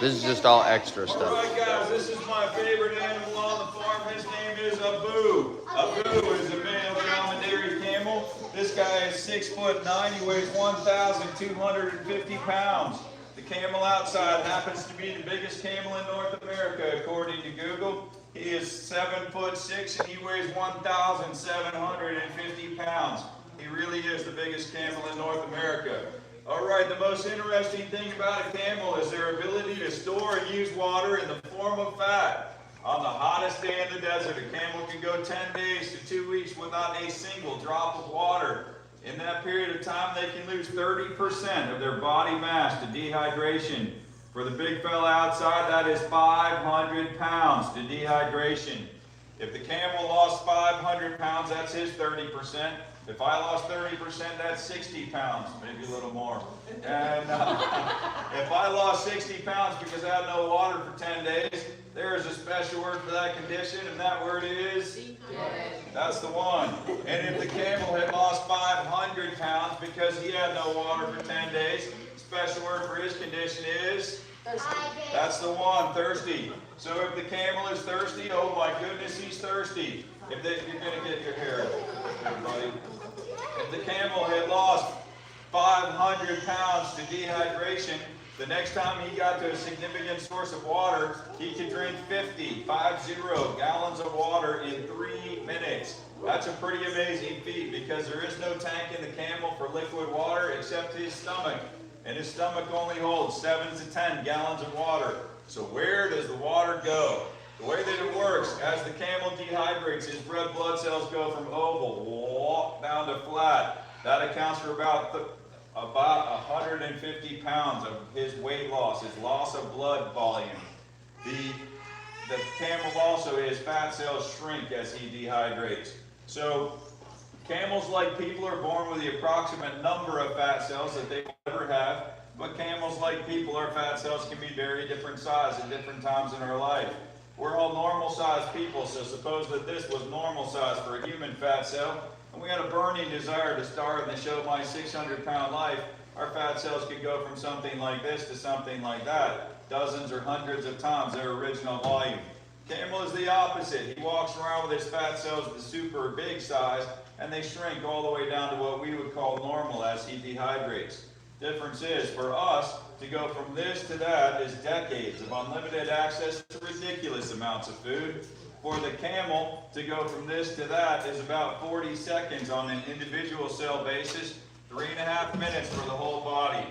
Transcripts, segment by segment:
This is just all extra stuff. All right, guys, this is my favorite animal on the farm. His name is Abu. Abu is a male dromedary camel. This guy is 6'9". He weighs 1,250 pounds. The camel outside happens to be the biggest camel in North America, according to Google. He is 7'6" and he weighs 1,750 pounds. He really is the biggest camel in North America. All right, the most interesting thing about a camel is their ability to store and use water in the form of fat. On the hottest day in the desert, a camel can go 10 days to 2 weeks without a single drop of water. In that period of time, they can lose 30% of their body mass to dehydration. For the big fella outside, that is 500 pounds to dehydration. If the camel lost 500 pounds, that's his 30%. If I lost 30%, that's 60 pounds, maybe a little more. And if I lost 60 pounds because I had no water for 10 days, there is a special word for that condition, and that word is? That's the one. And if the camel had lost 500 pounds because he had no water for 10 days, the special word for his condition is? Thirsty. That's the one, thirsty. So if the camel is thirsty, oh my goodness, he's thirsty. You're going to get your hair, everybody. If the camel had lost 500 pounds to dehydration, the next time he got to a significant source of water, he could drink 50 gallons of water in 3 minutes. That's a pretty amazing feat because there is no tank in the camel for liquid water except his stomach. And his stomach only holds 7 to 10 gallons of water. So where does the water go? The way that it works, as the camel dehydrates, his red blood cells go from oval down to flat. That accounts for about 150 pounds of his weight loss, his loss of blood volume. The camel also, his fat cells shrink as he dehydrates. So camels, like people, are born with the approximate number of fat cells that they will ever have. But camels, like people, our fat cells can be very different size at different times in our life. We're all normal-sized people, so suppose that this was normal size for a human fat cell, and we had a burning desire to starve and to show my 600-pound life. Our fat cells could go from something like this to something like that, dozens or hundreds of times their original volume. Camel is the opposite. He walks around with his fat cells the super big size, and they shrink all the way down to what we would call normal as he dehydrates. Difference is, for us, to go from this to that is decades of unlimited access to ridiculous amounts of food. For the camel, to go from this to that is about 40 seconds on an individual cell basis, 3.5 minutes for the whole body.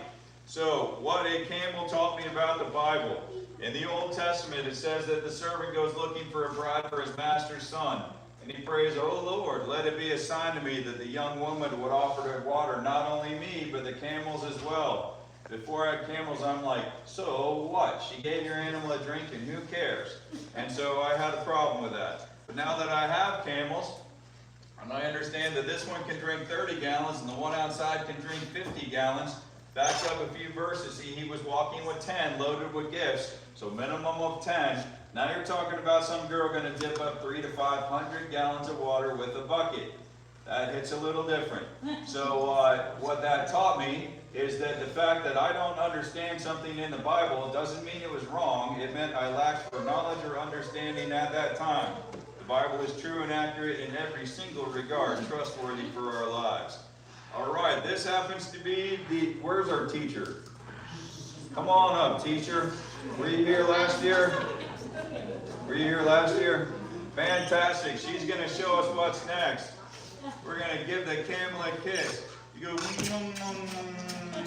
So, what a camel taught me about the Bible. In the Old Testament, it says that the servant goes looking for a bride for his master's son. And he prays, "O Lord, let it be a sign to me that the young woman would offer to water not only me, but the camels as well." Before I had camels, I'm like, so what? She gave your animal a drink and who cares? And so I had a problem with that. But now that I have camels, and I understand that this one can drink 30 gallons and the one outside can drink 50 gallons, backs up a few verses. See, he was walking with 10 loaded with gifts, so minimum of 10. Now you're talking about some girl going to dip up 300 to 500 gallons of water with a bucket. That hits a little different. So what that taught me is that the fact that I don't understand something in the Bible doesn't mean it was wrong. It meant I lacked for knowledge or understanding at that time. The Bible is true and accurate in every single regard, trustworthy for our lives. All right, this happens to be where's our teacher? Come on up, teacher. Were you here last year? Were you here last year? Fantastic. She's going to show us what's next. We're going to give the camel a kiss. You go,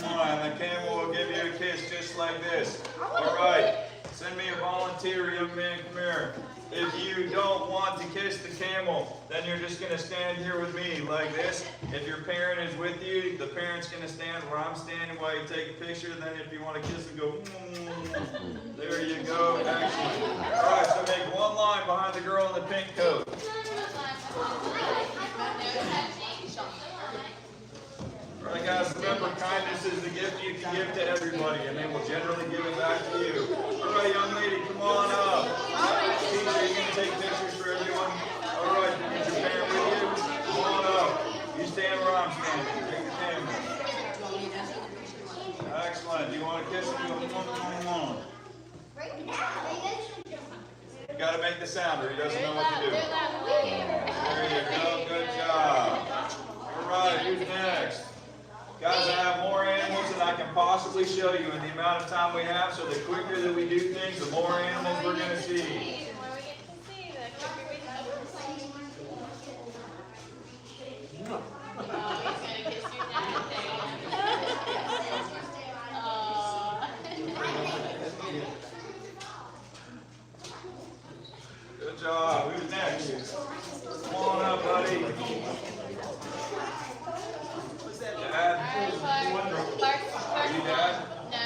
and the camel will give you a kiss just like this. All right, send me a volunteer, young man, come here. If you don't want to kiss the camel, then you're just going to stand here with me like this. If your parent is with you, the parent's going to stand where I'm standing while you take a picture. Then if you want to kiss them, go, there you go, action. All right, so make one line behind the girl in the pink coat. All right, guys, remember, kindness is the gift you can give to everybody, and they will generally give it back to you. All right, young lady, come on up. Teacher, you can take pictures for everyone. All right, get your parent with you. Come on up. You stand where I'm standing. Take the camera. Excellent. Do you want to kiss him? Come on. to make the sound or he doesn't know what to do. There you go. Good job. All right, who's next? Guys, I have more animals than I can possibly show you in the amount of time we have, so the quicker that we do things, the more animals we're going to see. Good job. Who's next? Come on up, buddy. Dad? Are you Dad? No,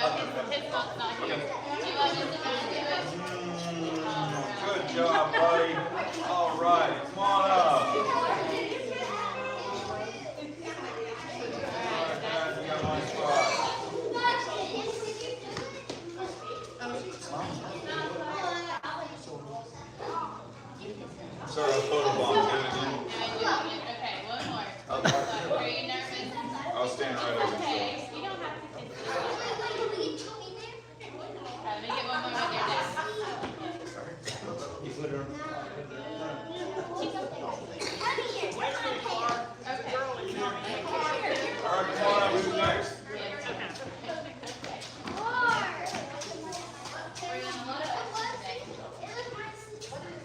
his mom's not here. Do you want me to do it? Good job, buddy. All right, come on up. All right, Dad, you got my spot. Sorry, I photobombed. Okay, one more. Are you nervous? I'll stand right over Okay, you don't have to sit there. Let me get one more with your dad. All right, come on up. Who's next?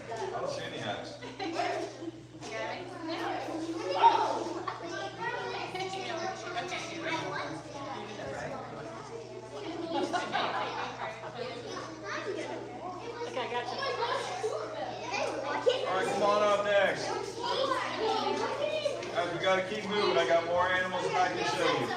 I don't see any hats. All right, come on up next. Guys, we got to keep moving. I got more animals than I can show you.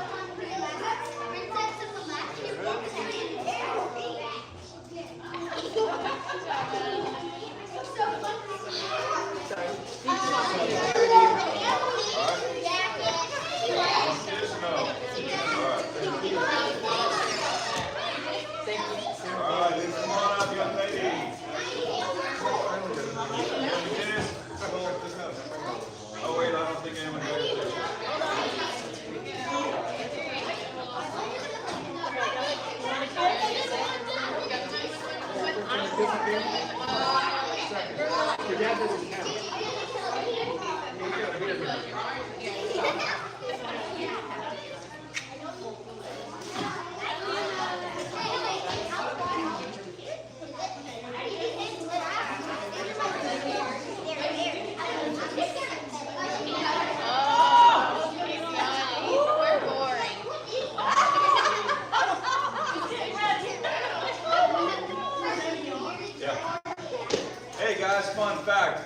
Fun fact,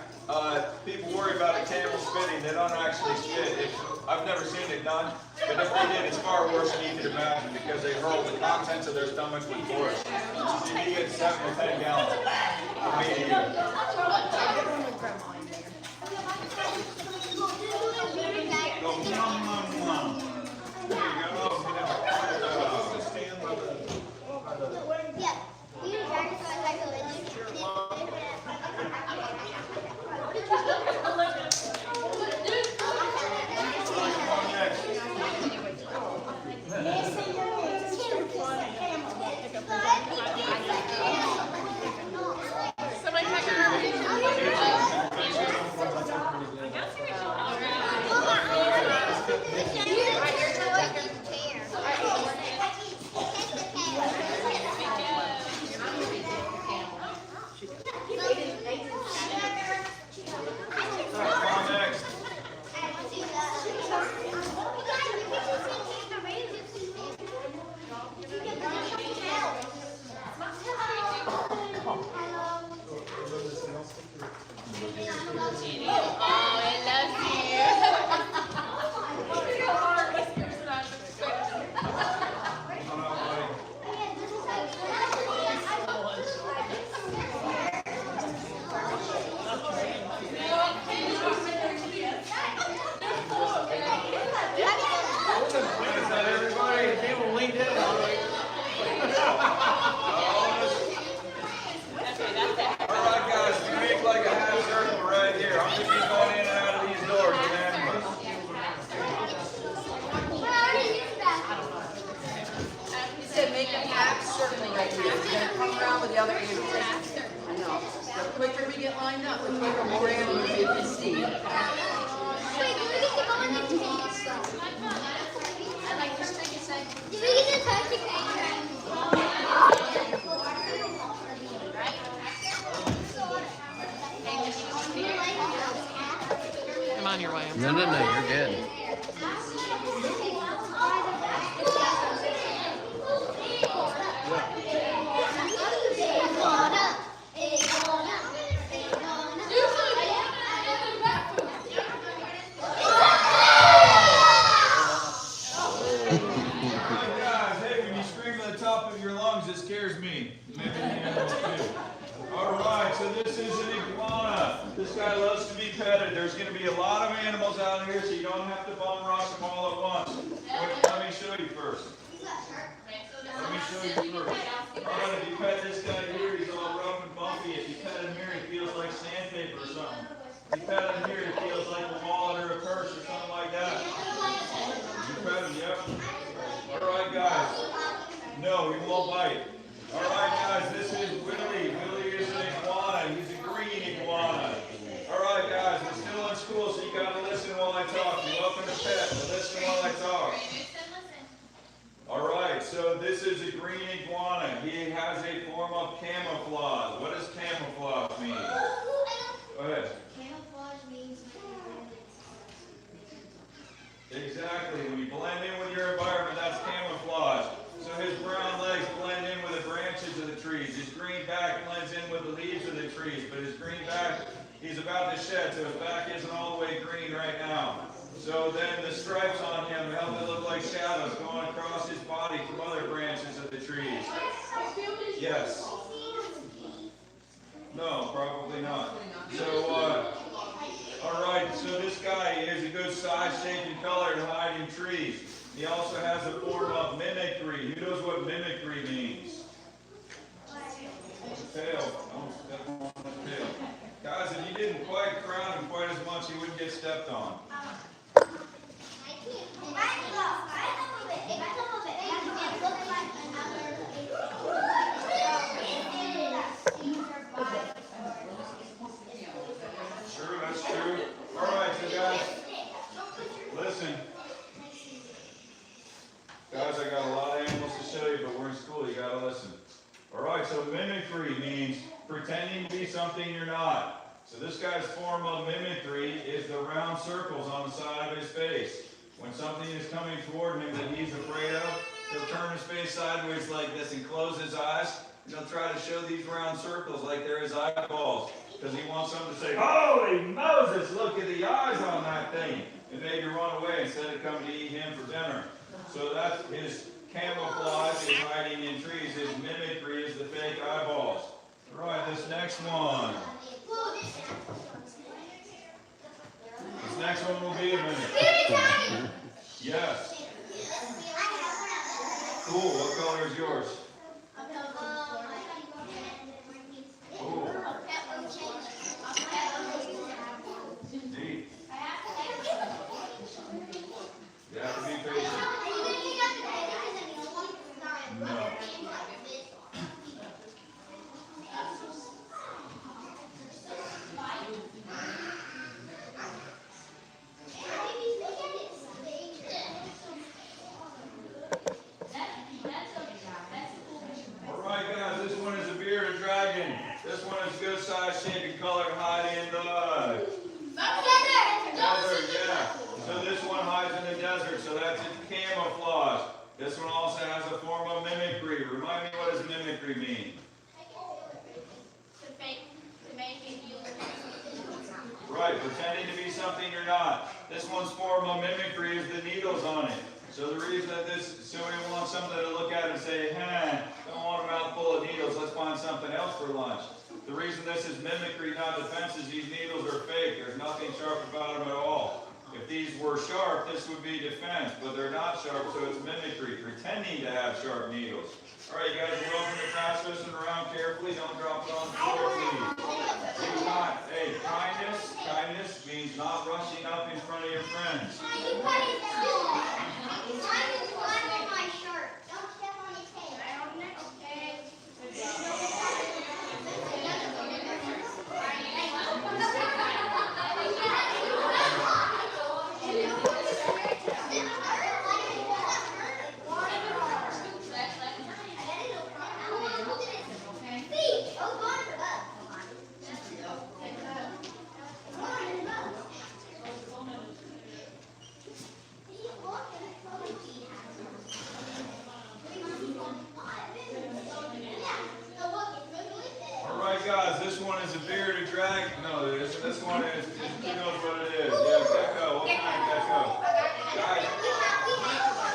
people worry about a camel spitting. They don't actually spit. I've never seen it done, but if they did, it's far worse than you can imagine because they hurl the contents of their stomachs with force. So you get 7 to 10 gallons of meat a year. Go, nom, nom, nom. There you go. Stand by the... Yeah. You guys are like a legend. Make a half circle right here. You're going to come around with the other end. Now, the quicker we get lined up, the quicker more animals you can see. Wait, do we get to go in the tank? I like to take a second. Do we get to touch it? I'm on your way. No, you're good. Guys, hey, when you scream at the top of your lungs, it scares me. Maybe the animals too. Alright, so this is an iguana. This guy loves to be petted. There's going to be a lot of animals out here, so you don't have to bum rush them all at once. Let me show you first. Let me show you first. Alright, if you pet this guy here, he's all rough and bumpy. If you pet him here, he feels like sandpaper or something. If you pet him here, he feels like a wallet or a purse or something like that. You pet him, yep. Alright, guys. No, he won't bite. Alright, guys, this is Willie. Willie is an iguana. He's a green iguana. Alright, guys, we're still in school, so you gotta listen while I talk. You're welcome to pet, but listen while I talk. Alright, so this is a green iguana. He has a form of camouflage. What does camouflage mean? Go ahead. Camouflage means Exactly. When you blend in with your environment, that's camouflage. So his brown legs blend in with the branches of the trees. His green back blends in with the leaves of the trees. But his green back, he's about to shed, so his back isn't all the way green right now. So then the stripes on him help it look like shadows going across his body from other branches of the trees. Yes. No, probably not. So, alright, so this guy is a good size, shape, and color to hide in trees. He also has a form of mimicry. Who knows what mimicry means? Tail. Don't step on the tail. Guys, if you didn't quite crown him quite as much, he wouldn't get stepped on. Sure, that's true. Alright, so guys, listen. Guys, I got a lot of animals to show you, but we're in school, you gotta listen. Alright, so mimicry means pretending to be something you're not. So this guy's form of mimicry is the round circles on the side of his face. When something is coming toward him that he's afraid of, he'll turn his face sideways like this and close his eyes. And he'll try to show these round circles like they're his eyeballs. Because he wants someone to say, "Holy Moses, look at the eyes on that thing." And maybe run away instead of coming to eat him for dinner. So that's his camouflage is hiding in trees. His mimicry is the fake eyeballs. All right, this next one. This next one will be a mimic. Yes. Cool. What color is yours? Cool. Neat. You have to be patient. No. Alright guys, this one is a bearded dragon. This one is good size, shape, and color to hide in the desert, yeah. So this one hides in the desert, so that's its camouflage. This one also has a form of mimicry. Remind me, what does mimicry mean? Right, pretending to be something you're not. This one's form of mimicry is the needles on it. So the reason that so we want something to look at and say, don't want a mouthful of needles, let's find something else for lunch. The reason this is mimicry, not defense, is these needles are fake. There's nothing sharp about them at all. If these were sharp, this would be defense, but they're not sharp, so it's mimicry, pretending to have sharp needles. All right, you guys are welcome to pass this one around carefully. Don't drop it on the floor, please. Do not. Hey, kindness means not rushing up in front of your friends. guys, this one is a bearded dragon. No, this one is, who knows what it is? Yeah, gecko. What kind of gecko? Guys,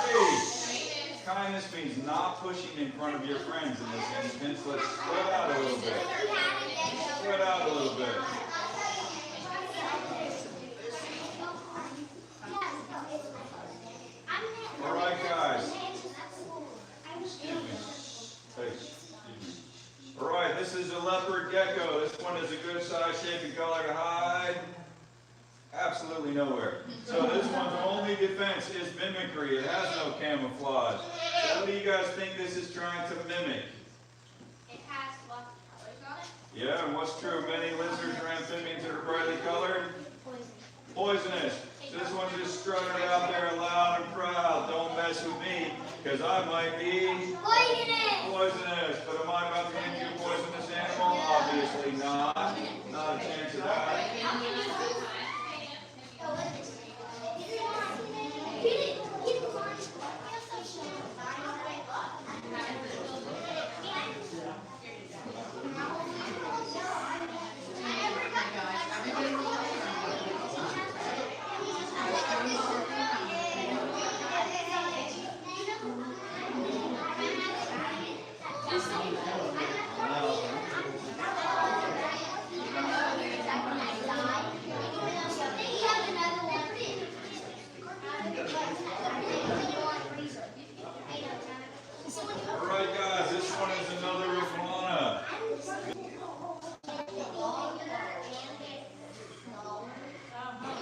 hey, kindness means not pushing in front of your friends in this instance. Let's spread out a little bit. Spread out a little bit. All right, guys. Excuse me. Hey, excuse me. All right, this is a leopard gecko. This one is a good size, shape, and color to hide absolutely nowhere. So this one's only defense is mimicry. It has no camouflage. So what do you guys think this is trying to mimic? It has lots of colors on it. Yeah, and what's true of many lizards or amphibians that are brightly colored? Poisonous. So this one's just strutting out there loud and proud. Don't mess with me, because I might be poisonous. But am I about to get you a poisonous animal? Obviously not. Not a chance of that. Alright guys, this one is another iguana.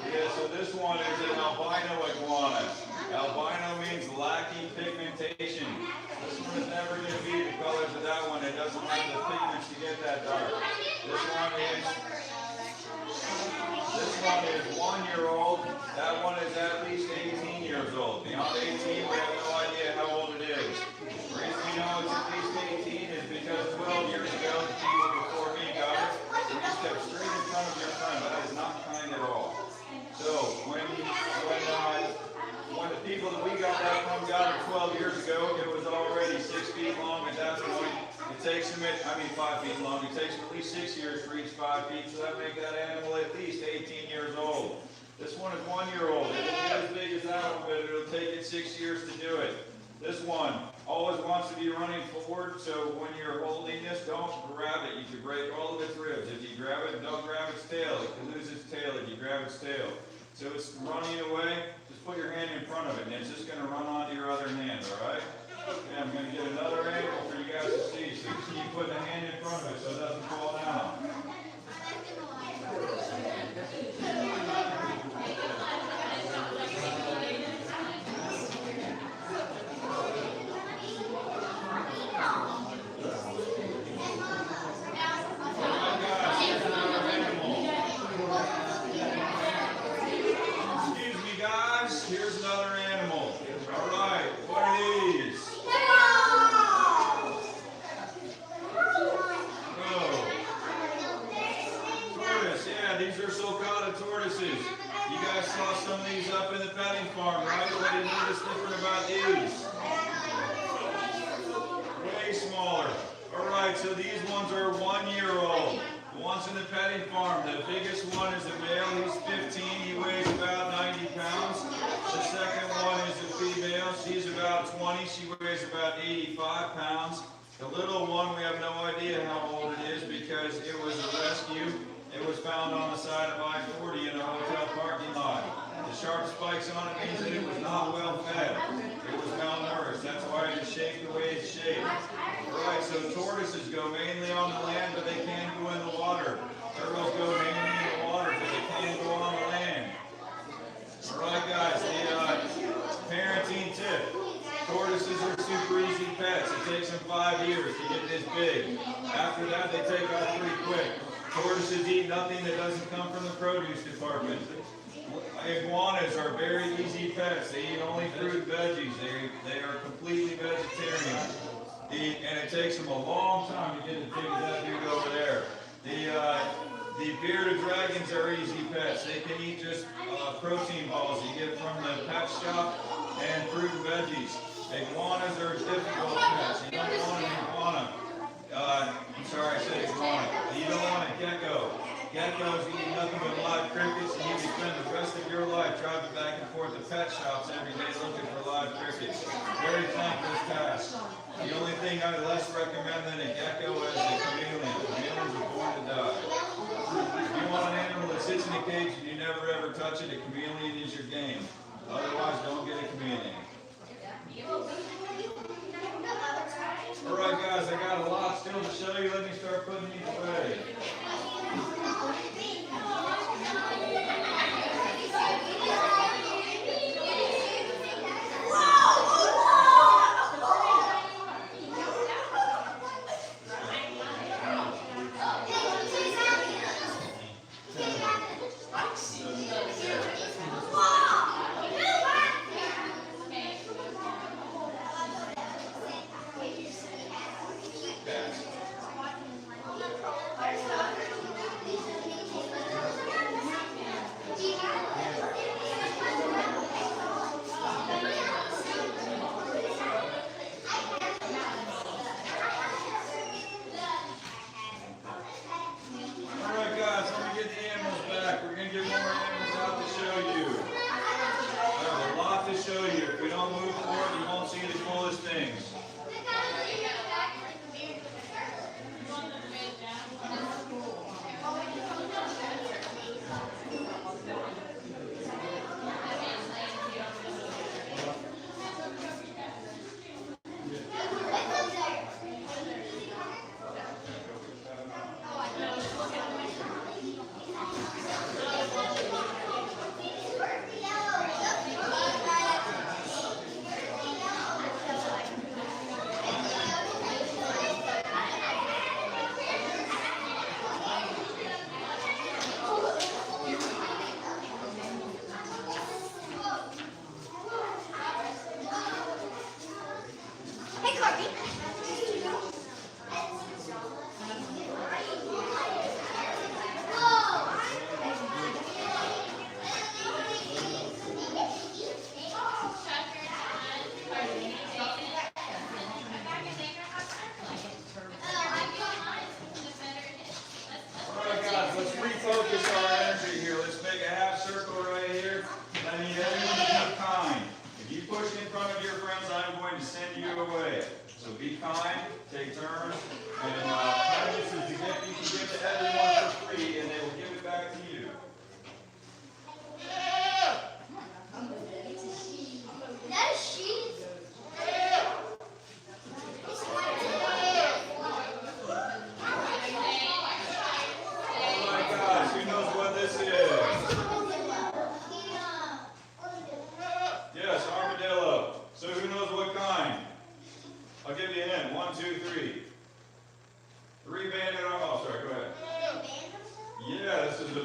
Yeah, so this one is an albino iguana. Albino means lacking pigmentation. This one is never going to be the colors of that one. It doesn't have the pigments to get that dark. This one is 1 year old. That one is at least 18 years old. Beyond 18, we have no idea how old it is. The reason we know it's at least 18 is because 12 years ago, the people before me got it. You step straight in front of your friend. That is not kind at all. So when the people that we got that from got it 12 years ago, it was already 6 feet long at that point. It takes them, 5 feet long. It takes them at least 6 years to reach 5 feet, so that makes that animal at least 18 years old. This one is 1 year old. It won't get as big as that one, but it'll take it 6 years to do it. This one always wants to be running forward, so when you're holding this, don't grab it. You can break all of its ribs. If you grab it, don't grab its tail. It can lose its tail if you grab its tail. So it's running away. Just put your hand in front of it, and it's just going to run onto your other hand, all right? And I'm going to get another animal for you guys to see. So you put the hand in front of it so it doesn't fall down. Here's another animal. All right, what are these? Oh. Tortoise, yeah, these are so-called tortoises. You guys saw some of these up in the petting farm, right? What do you notice different about these? Way smaller. All right, so these ones are 1 year old. The ones in the petting farm, the biggest one is a male, he's 15, he weighs about 90 pounds. The second one is a female, she's about 20, she weighs about 85 pounds. The little one, we have no idea how old it is because it was a rescue. It was found on the side of I-40 in a hotel parking lot. The sharp spikes on it means that it was not well fed. It was malnourished, that's why it is shaped the way it's shaped. Alright, so tortoises go mainly on the land, but they can go in the water. Turtles go mainly in the water, but they can go on the land. Alright guys, the parenting tip. Tortoises are super easy pets. It takes them 5 years to get this big. After that, they take off pretty quick. Tortoises eat nothing that doesn't come from the produce department. Iguanas are very easy pets. They eat only fruit and veggies. They are completely vegetarian. And it takes them a long time to get as big as that dude over there. The bearded dragons are easy pets. They can eat just protein balls you get from the pet shop and fruit and veggies. Iguanas are difficult pets. You don't want an iguana. I'm sorry, I said iguana. The geckos eating nothing but live crickets, and you can spend the rest of your life driving back and forth to pet shops every day looking for live crickets. Very thankless task. The only thing I less recommend than a gecko is a chameleon. Chameleons are born to die. If you want an animal that sits in a cage and you never ever touch it, a chameleon is your game. Otherwise, don't get a chameleon. Alright guys, I got a lot still to show you. Let me start putting these away.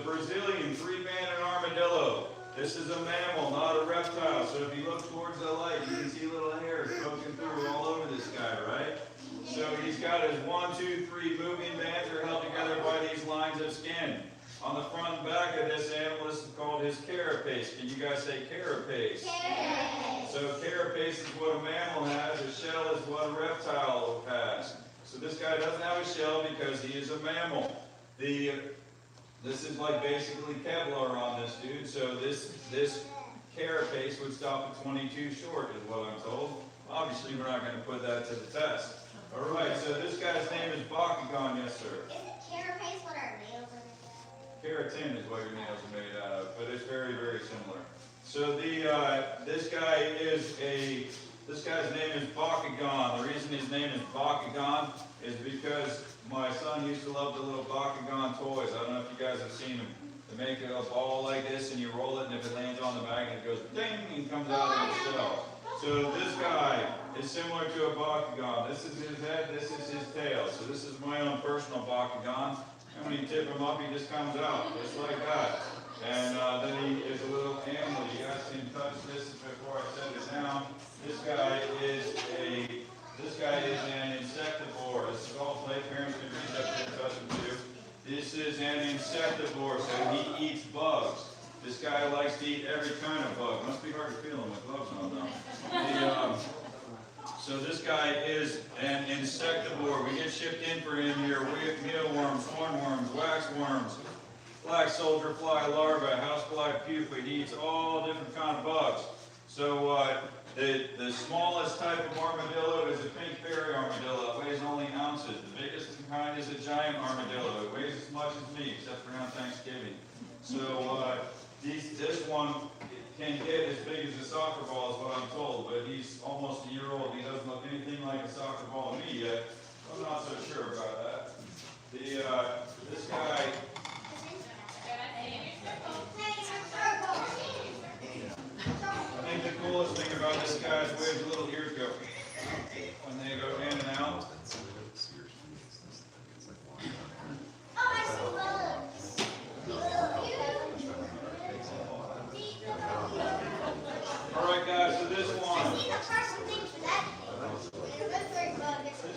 Brazilian three-banded armadillo. This is a mammal, not a reptile. So if you look towards the light, you can see little hairs poking through all over this guy, right? So he's got his 1, 2, 3 moving bands are held together by these lines of skin. On the front and back of this animal, this is called his carapace. Can you guys say carapace? Carapace. So carapace is what a mammal has. A shell is what a reptile has. So this guy doesn't have a shell because he is a mammal. This is like basically Kevlar on this dude. So this carapace would stop at 22 short is what I'm told. Obviously we're not going to put that to the test. Alright, so this guy's name is Bakugan, yes sir. Is it carapace what our nails are made out of? Keratin is what your nails are made out of, but it's very, very similar. So this guy's name is Bakugan. The reason his name is Bakugan is because my son used to love the little Bakugan toys. I don't know if you guys have seen them. They make a ball like this and you roll it and if it lands on the bag and it goes ding and comes out of the shell. So this guy is similar to a Bakugan. This is his head, this is his tail. So this is my own personal Bakugan. And when you tip him up, he just comes out, just like that. And then he is a little animal. You guys can touch this before I set it down. This guy is an insectivore. This is all play. Parents can read that and touch him too. This is an insectivore, so he eats bugs. This guy likes to eat every kind of bug. Must be hard to feel him with gloves on though. So this guy is an insectivore. We get shipped in for him here mealworms, hornworms, waxworms, black soldier fly larva, housefly pupa. He eats all different kind of bugs. So the smallest type of armadillo is a pink fairy armadillo. It weighs only ounces. The biggest kind is a giant armadillo. It weighs as much as me, except for on Thanksgiving. So this one can get as big as a soccer ball is what I'm told, but he's almost a year old. He doesn't look anything like a soccer ball to me yet. I'm not so sure about that. This guy, I think the coolest thing about this guy is the way his little ears go. When they go in and out. Alright guys, so this one. This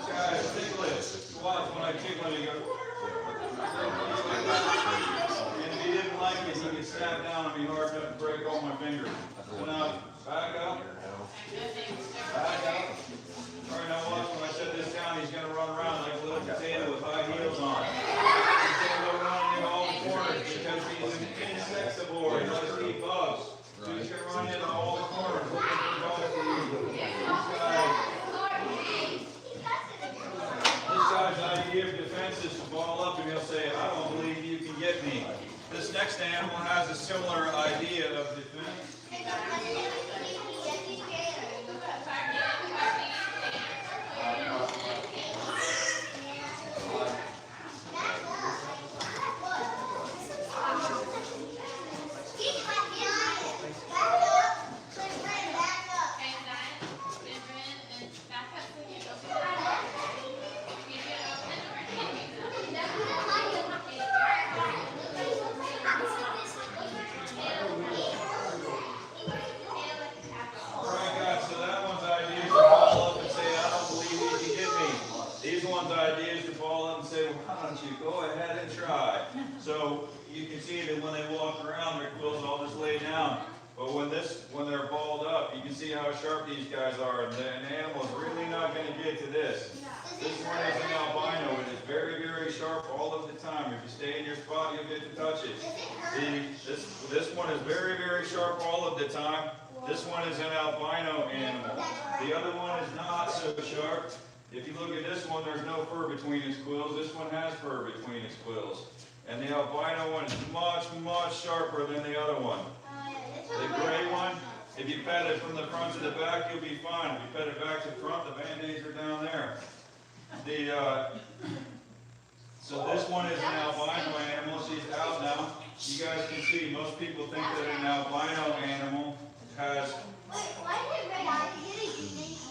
guy is ticklish. Watch when I tickle him, he goes. And if he didn't like it, he could snap down and be hard enough to break all my fingers. So now, back up. Back up. Alright, now watch when I set this down, he's going to run around like a little potato with high heels on. He's going to go running into all the corners because he's an insectivore. He likes to eat bugs. So he's going to run into all the corners looking for bugs to eat. This guy's idea of defense is to ball up and he'll say, I don't believe you can get me. This next animal has a similar idea of defense. Go ahead and try. So you can see that when they walk around, their quills all just lay down. But when they're balled up, you can see how sharp these guys are. And an animal is really not going to get to this. This one is an albino, and it's very, very sharp all of the time. If you stay in your spot, you'll get to touch it. This one is very, very sharp all of the time. This one is an albino animal. The other one is not so sharp. If you look at this one, there's no fur between its quills. This one has fur between its quills. And the albino one is much, much sharper than the other one. The gray one, if you pet it from the front to the back, you'll be fine. If you pet it back to the front, the band-aids are down there. So this one is an albino animal. She's out now. You guys can see, most people think that an albino animal has...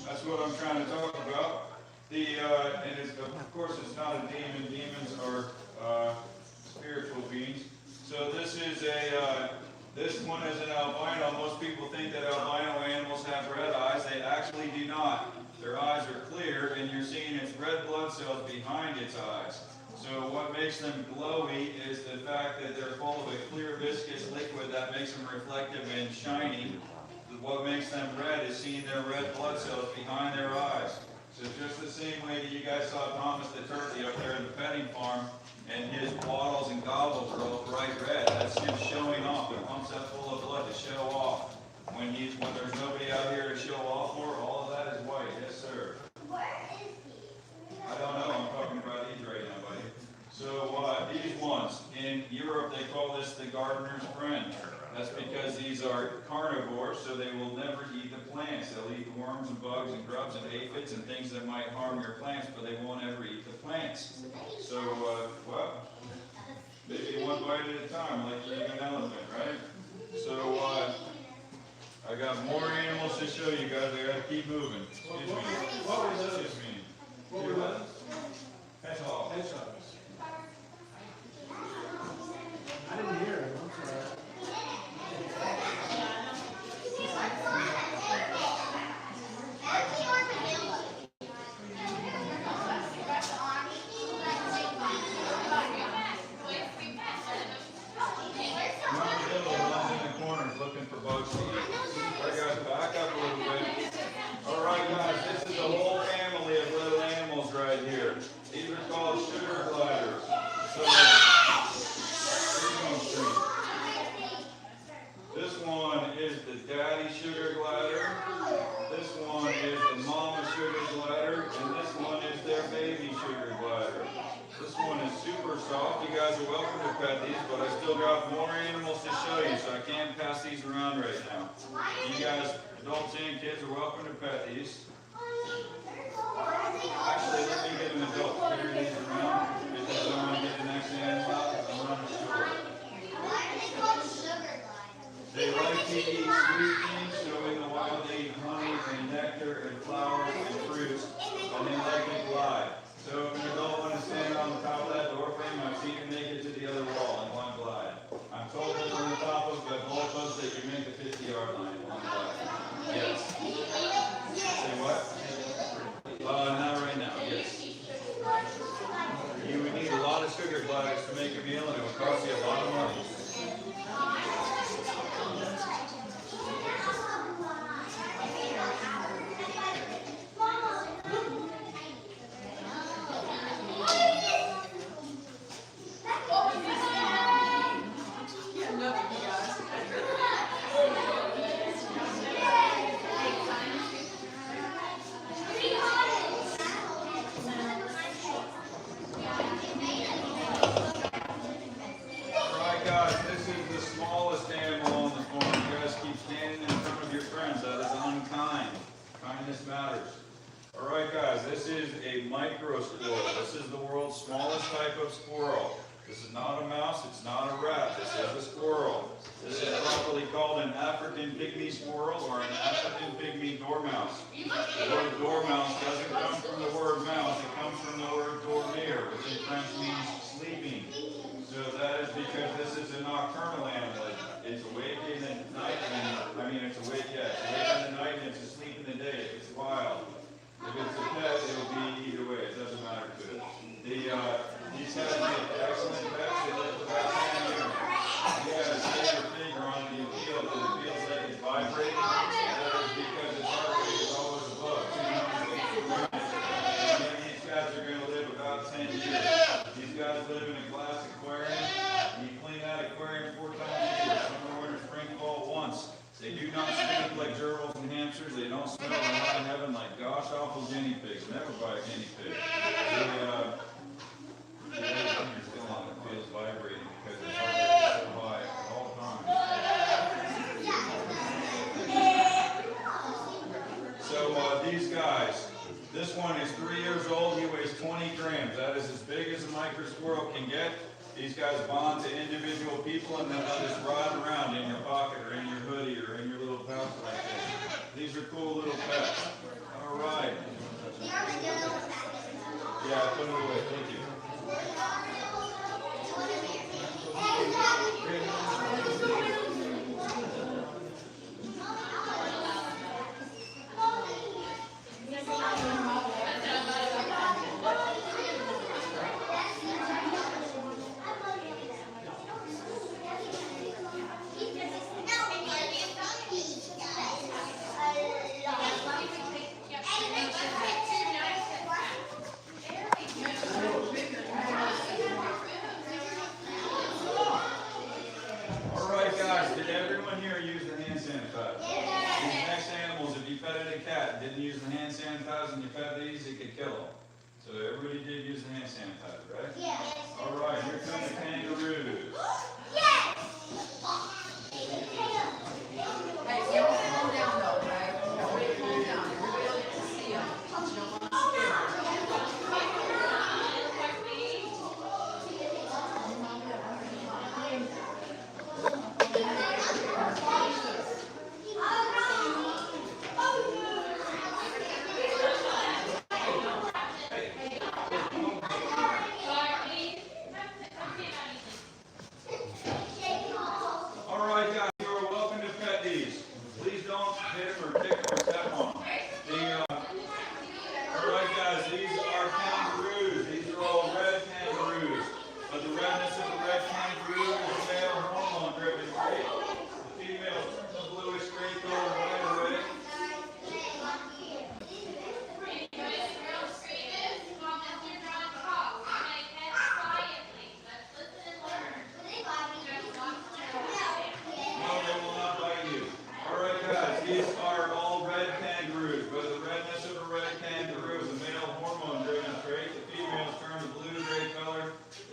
That's what I'm trying to talk about. And of course, it's not a demon. Demons are spiritual beings. So this one is an albino. Most people think that albino animals have red eyes. They actually do not. Their eyes are clear, and you're seeing its red blood cells behind its eyes. So what makes them glowy is the fact that they're full of a clear viscous liquid that makes them reflective and shiny. What makes them red is seeing their red blood cells behind their eyes. So just the same way that you guys saw Thomas the turkey up there in the petting farm, and his wattles and gobbles are all bright red. That's him showing off. He pumps that full of blood to show off. When there's nobody out here to show off for, all of that is white. Yes, sir. Where is he? I don't know. I'm talking about these right now, buddy. So these ones, in Europe, they call this the gardener's friend. That's because these are carnivores, so they will never eat the plants. They'll eat worms and bugs and grubs and aphids and things that might harm your plants, but they won't ever eat the plants. So, well, maybe one bite at a time, like eating an elephant, right? So, I got more animals to show you guys. I gotta keep moving. Excuse me. What was this? Excuse me. What were those? Hedgehog. Hedgehogs. I didn't hear him. I'm sorry. Looking for bugs to eat. All right, guys, back up a little bit. All right, guys, this is a whole family of little animals right here. These are called sugar guys are welcome to pet these, but I still got more animals to show you, so I can't pass these around right now. You guys, adults and kids, are welcome to pet these. Actually, let me get an adult to carry these around because I want to get the next animal out because I'm running short. They like to eat sweet things, so in the wild they eat honey and nectar and flowers and fruits, and they like to glide. So if an adult wants to stand on the top of that door frame, I've seen him make it to the other wall in one glide. I'm told that from the top of the goalpost that you make the 50-yard line in one glide. Yes. Say what? Not right now, yes. You would need a lot of sugar gliders to make a meal, and it would cost you a lot of money. Matters. All right, guys, this is a micro squirrel. This is the world's smallest type of squirrel. This is not a mouse, it's not a rat, this is a squirrel. This is properly called an African pygmy squirrel or an African pygmy dormouse. The word dormouse doesn't come from the word mouse, it comes from the word dormir, which in French means sleeping. So that is because this is a nocturnal animal. It's awake in the night, it's awake in the night and it's asleep in the day. It's wild. If it's a pet, it'll be either way. It doesn't matter to it. These guys make excellent pets. They live about 10 years. You gotta stick your finger on the field and it feels like it's vibrating. That is because its heart rate is always above 200 beats per minute. And these guys are going to live about 10 years. These guys live in a glass aquarium. You clean that aquarium 4 times a year. Summer, winter, spring, fall once. They do not stink like gerbils and hamsters. They don't smell like high heaven like gosh awful guinea pigs. Never buy a guinea pig. The finger's still on it feels vibrating because its heart rate is so high at all times. So these guys, this one is 3 years old. He weighs 20 grams. That is as big as a micro squirrel can get. These guys bond to individual people and then they'll just ride around in your pocket or in your hoodie or in your little pouch like this. These are cool little pets. All right. Yeah, put it away. Thank you. Everybody did use the hand sanitizer, right? Yes. All right, here come the kangaroos. Hey, everyone calm down though, okay? Everybody calm down. Everybody else can see them. You don't want to scare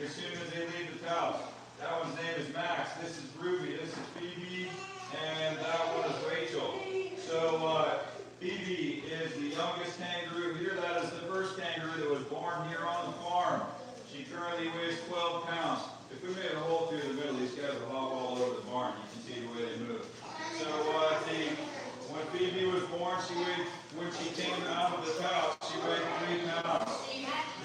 As soon as they leave the is Max, this is Ruby, this is Phoebe, and that one is Rachel. So Phoebe is the youngest kangaroo here. That is the first kangaroo that was born here on the farm. She currently weighs 12 pounds. If we made a hole through the middle, these guys will hop all over the barn. You can see the way they move. So when Phoebe was born, when she came out of the pouch, she weighed 3 pounds.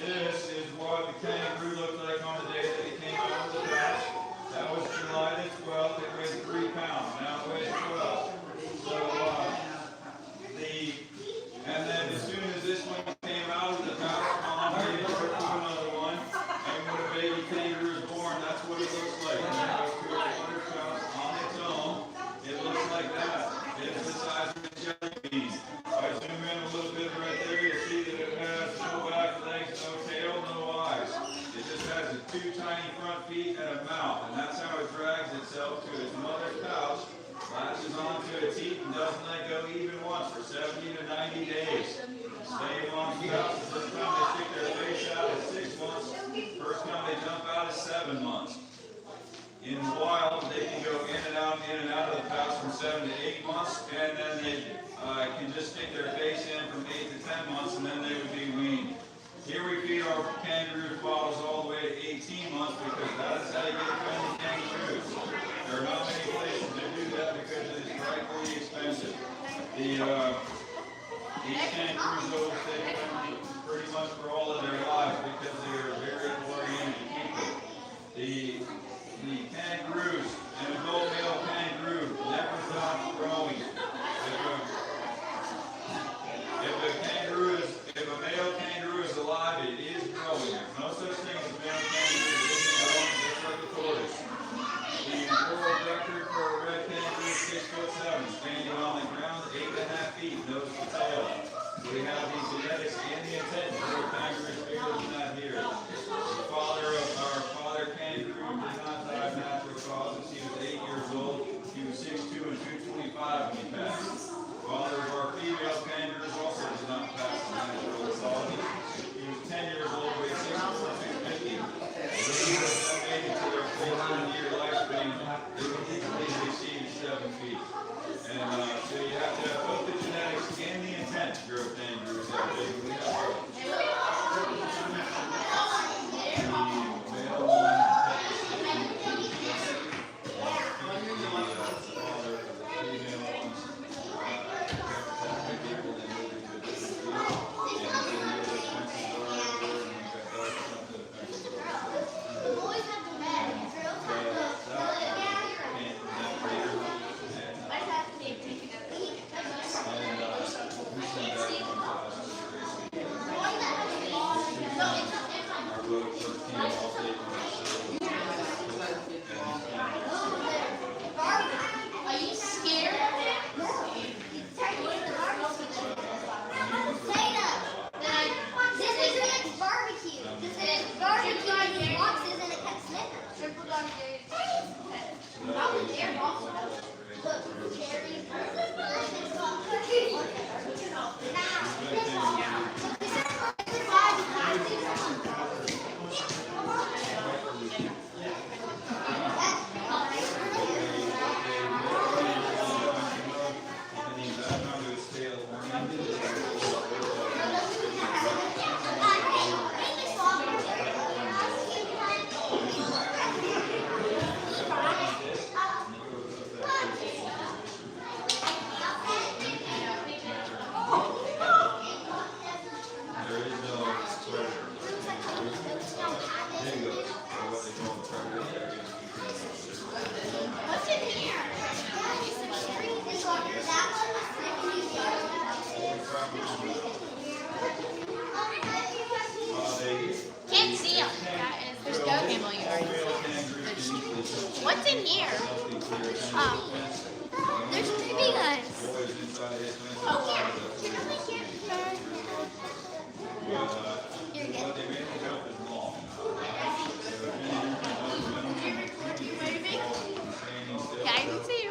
This is what the kangaroo looked like on the day that he came out of the pouch. That was July the 12th. It weighed 3 pounds. Now it weighs 12. So and then as soon as this one came out of the pouch, Mom gave birth to another one. And when a baby kangaroo is born, that's what it looks like. When it goes to its mother's pouch on its own, it looks like that. It's the size of a jelly bean. If I zoom in a little bit right there, you'll see that it has no back legs, no tail, no eyes. It just has 2 tiny front feet and a mouth, and that's how it drags itself to its mother's pouch, latches onto its teeth, and doesn't let go even once for 70 to 90 days. Stay on the pouch. First time they stick their face out is 6 months. First time they jump out is 7 months. In the wild, they can go in and out of the pouch from 7 to 8 months, and then they can just stick their face in from 8 to 10 months, and then they would be weaned. Here we feed our kangaroo bottles all the way to 18 months because that is how you get 20 kangaroos. There are not many places that do that because it is frightfully expensive. These kangaroos will stay pretty much for all of their lives because they are very oriented people. The kangaroos, an adult male kangaroo, never stop growing. If a male kangaroo is alive, it is growing. There's no such thing as a male kangaroo. It isn't growing just like a tortoise. The world record for a red kangaroo is 6'7", standing on the ground, 8.5 feet, nose to tail. We have the genetics and the intent to grow kangaroos bigger than that here. The father of our father kangaroo did not die of natural causes. He was 8 years old. He was 6'2" and 225 when he passed. Father of our female kangaroos also does not pass the natural causes. He was 10 years old, weighed 6'4", 250. They were made to their 14-year lifespan. They would easily exceed 7 feet. And so you have to have both the genetics and the intent to grow kangaroos that big. We have both. The male one Can't see them. There's no camel yards. What's in here? There's baby guns. Oh, here. You're good. Yeah, I can see you.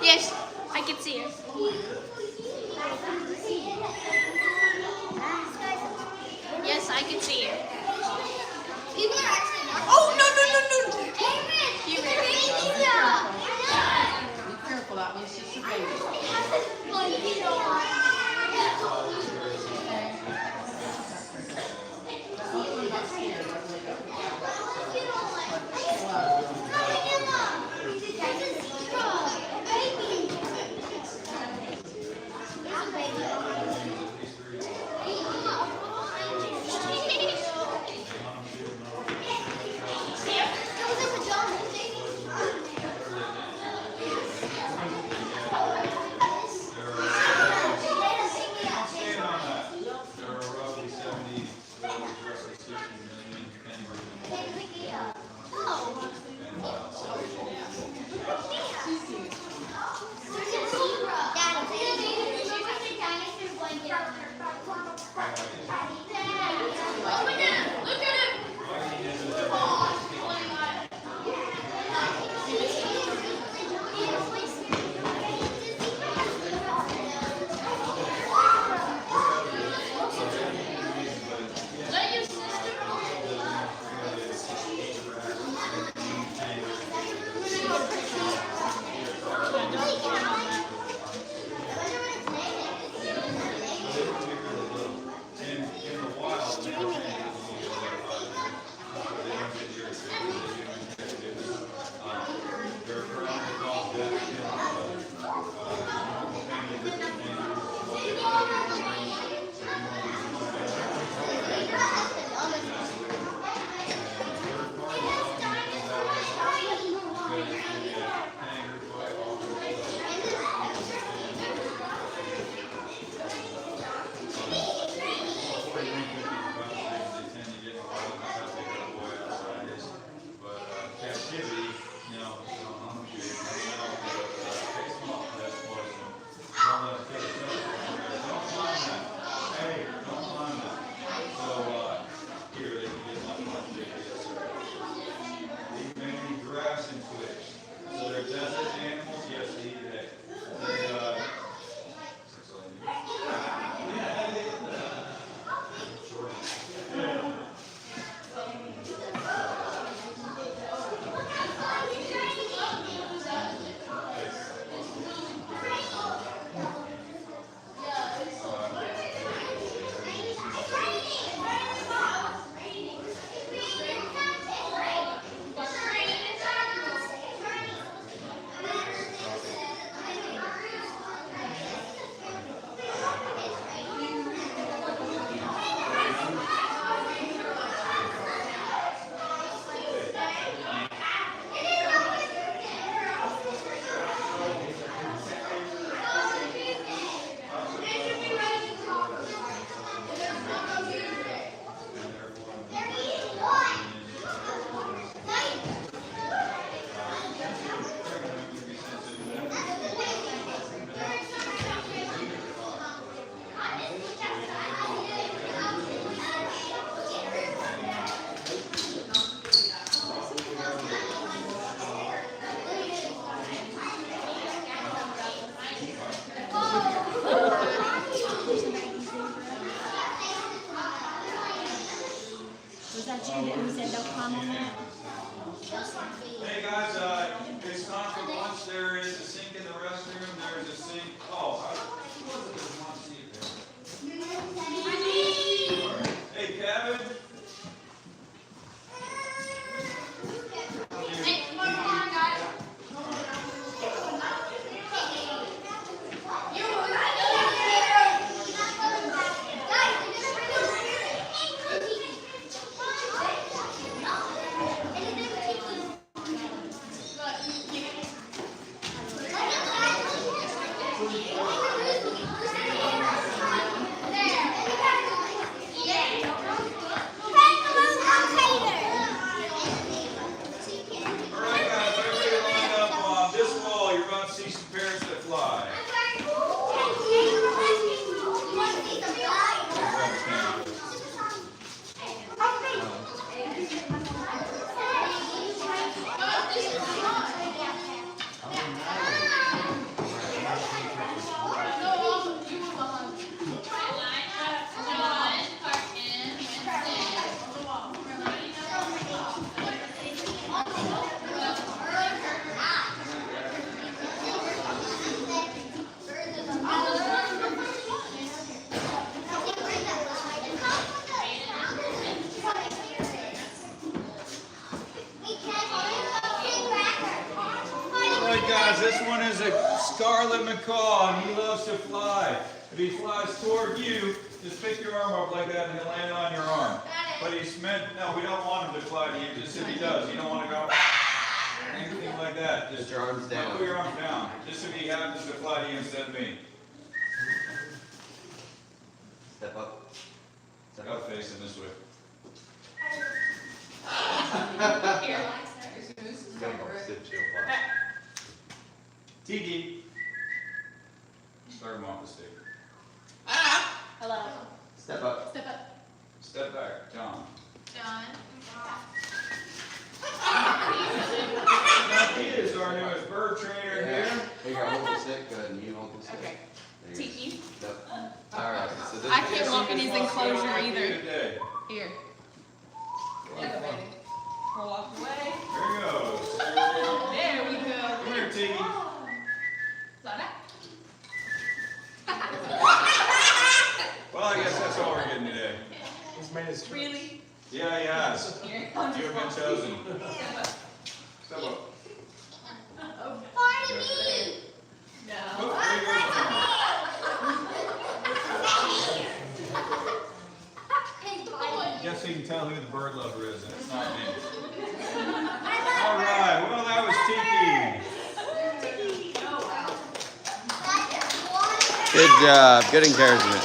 Yes, I can see her. Yes, I can see her. People are actually not. Oh, no. You Be careful, that means she's a baby. Stand on that. There are roughly 70 versus 60 million kangaroos. Is that your sister? In the wild, they don't take it so they don't get irritated. They're around the golf captivity, you know, I'm sure you know, takes them up, that's close. Don't let it take it. Don't climb that. Hey, don't climb that. So, here they can get much bigger. They can eat grass and twigs. So they're desert animals, yes, they eat hay. Was that you who said don't climb on that? Hey guys, it's time for lunch. There is a sink in the restroom. There's a sink. Oh, there's one seat there. Hey Kevin. Hey, come on, guys. Alright guys, everybody line up on this wall. You're about to see some parrots that fly. is a scarlet macaw, and he loves to fly. If he flies toward you, just pick your arm up like that, and he'll land on your arm. But he's meant, no, we don't want him to fly to you. Just if he does, you don't want to go anything like that. Just your arms down. Put your arms down. Just if he happens to fly to you instead of me. Step up. Step Go up. facing this way. Here. Gotta go sit, chill, fly. Tiki. Start him off the stick. Hello. Step up. Step up. Step back, John. John. He is our newest bird trainer here. Here you go, hold the stick. Go ahead and you hold the stick. Okay. There you go. Tiki. Yep. Alright, so this I can't walk in his This is enclosure what either. we do today. Here. Yeah, baby. Roll off the way. There he goes. There we go. Come here, Tiki. Sada. Well, I guess that's all we're getting today. He's made his choice. Really? Yeah, he has. Here. You have been chosen. Step up. Party me! No. Oh, there you go. Guess you can tell who the bird lover is, and it's not me. All right. Well, that was Tiki. Good job. Good encouragement.